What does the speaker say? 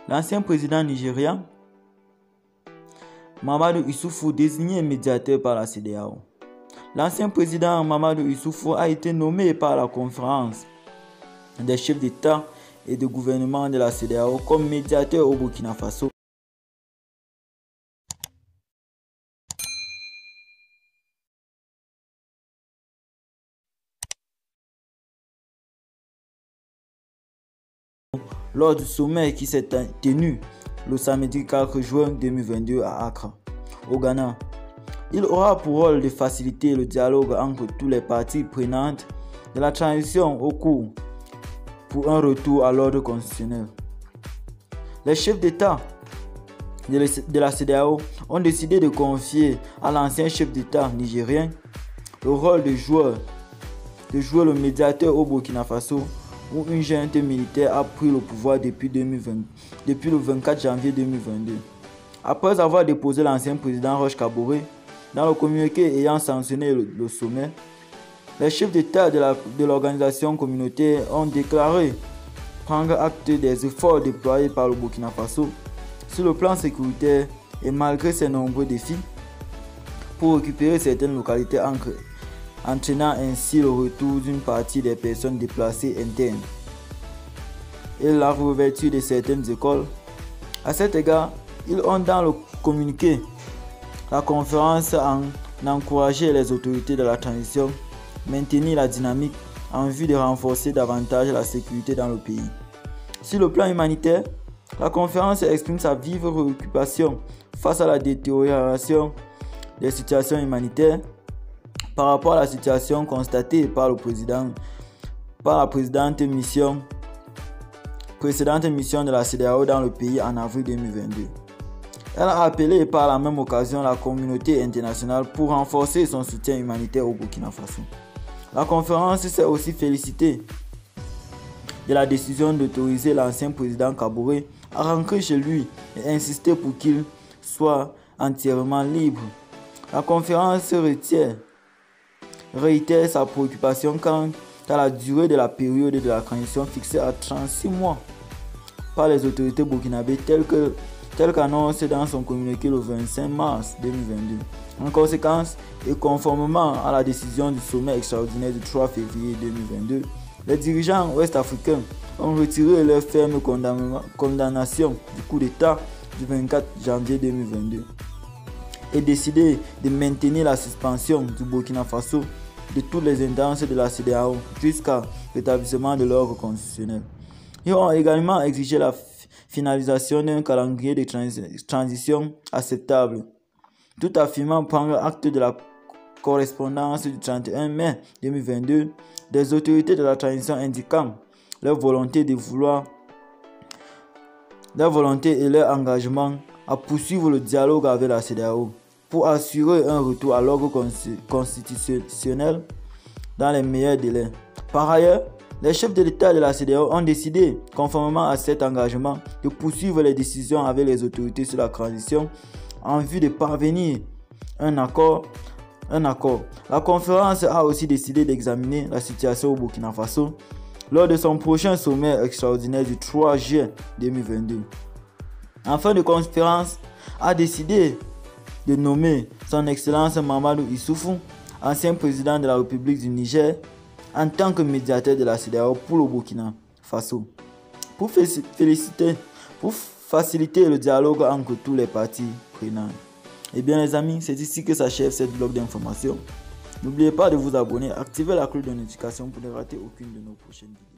L'ancien président nigérian, Mamadou Issoufou, désigné médiateur par la CEDEAO. L'ancien président Mamadou Issoufou a été nommé par la conférence des chefs d'État et de gouvernement de la CEDEAO comme médiateur au Burkina Faso. Lors du sommet qui s'est tenu le samedi 4 juin 2022 à Accra, au Ghana. Il aura pour rôle de faciliter le dialogue entre toutes les parties prenantes de la transition au cours pour un retour à l'ordre constitutionnel. Les chefs d'État de la CEDEAO ont décidé de confier à l'ancien chef d'État nigérien le rôle de jouer le médiateur au Burkina Faso, où une junte militaire a pris le pouvoir depuis le 24 janvier 2022. Après avoir déposé l'ancien président Roch Kaboré dans le communiqué ayant sanctionné le sommet, les chefs d'État de l'organisation communautaire ont déclaré prendre acte des efforts déployés par le Burkina Faso sur le plan sécuritaire et malgré ses nombreux défis pour récupérer certaines localités entraînant ainsi le retour d'une partie des personnes déplacées internes et la réouverture de certaines écoles. À cet égard, ils ont dans le communiqué la conférence en encouragé les autorités de la transition à maintenir la dynamique en vue de renforcer davantage la sécurité dans le pays. Sur le plan humanitaire, la conférence exprime sa vive préoccupation face à la détérioration des situations humanitaires par rapport à la situation constatée par la précédente mission de la CEDEAO dans le pays en avril 2022. Elle a appelé par la même occasion la communauté internationale pour renforcer son soutien humanitaire au Burkina Faso. La conférence s'est aussi félicitée de la décision d'autoriser l'ancien président Kaboré à rentrer chez lui et insister pour qu'il soit entièrement libre. La conférence réitère sa préoccupation quant à la durée de la période de la transition fixée à 36 mois par les autorités burkinabées tel qu'annoncé dans son communiqué le 25 mars 2022. En conséquence, et conformément à la décision du sommet extraordinaire du 3 février 2022, les dirigeants ouest-africains ont retiré leur ferme condamnation du coup d'État du 24 janvier 2022 et décidé de maintenir la suspension du Burkina Faso de toutes les instances de la CEDEAO jusqu'à l'établissement de l'ordre constitutionnel. Ils ont également exigé la finalisation d'un calendrier de transition acceptable, tout affirmant prendre acte de la correspondance du 31 mai 2022 des autorités de la transition indiquant leur volonté et leur engagement à poursuivre le dialogue avec la CEDEAO pour assurer un retour à l'ordre constitutionnel dans les meilleurs délais. Par ailleurs, les chefs de l'État de la CEDEAO ont décidé, conformément à cet engagement, de poursuivre les décisions avec les autorités sur la transition en vue de parvenir à un accord. La conférence a aussi décidé d'examiner la situation au Burkina Faso lors de son prochain sommet extraordinaire du 3 juin 2022. En fin de conférence, a décidé de nommer son Excellence Mamadou Issoufou, ancien président de la République du Niger, en tant que médiateur de la CEDEAO pour le Burkina Faso, pour faciliter le dialogue entre tous les parties prenantes. Et bien les amis, c'est ici que s'achève cette blog d'information. N'oubliez pas de vous abonner, activer la cloche de notification pour ne rater aucune de nos prochaines vidéos.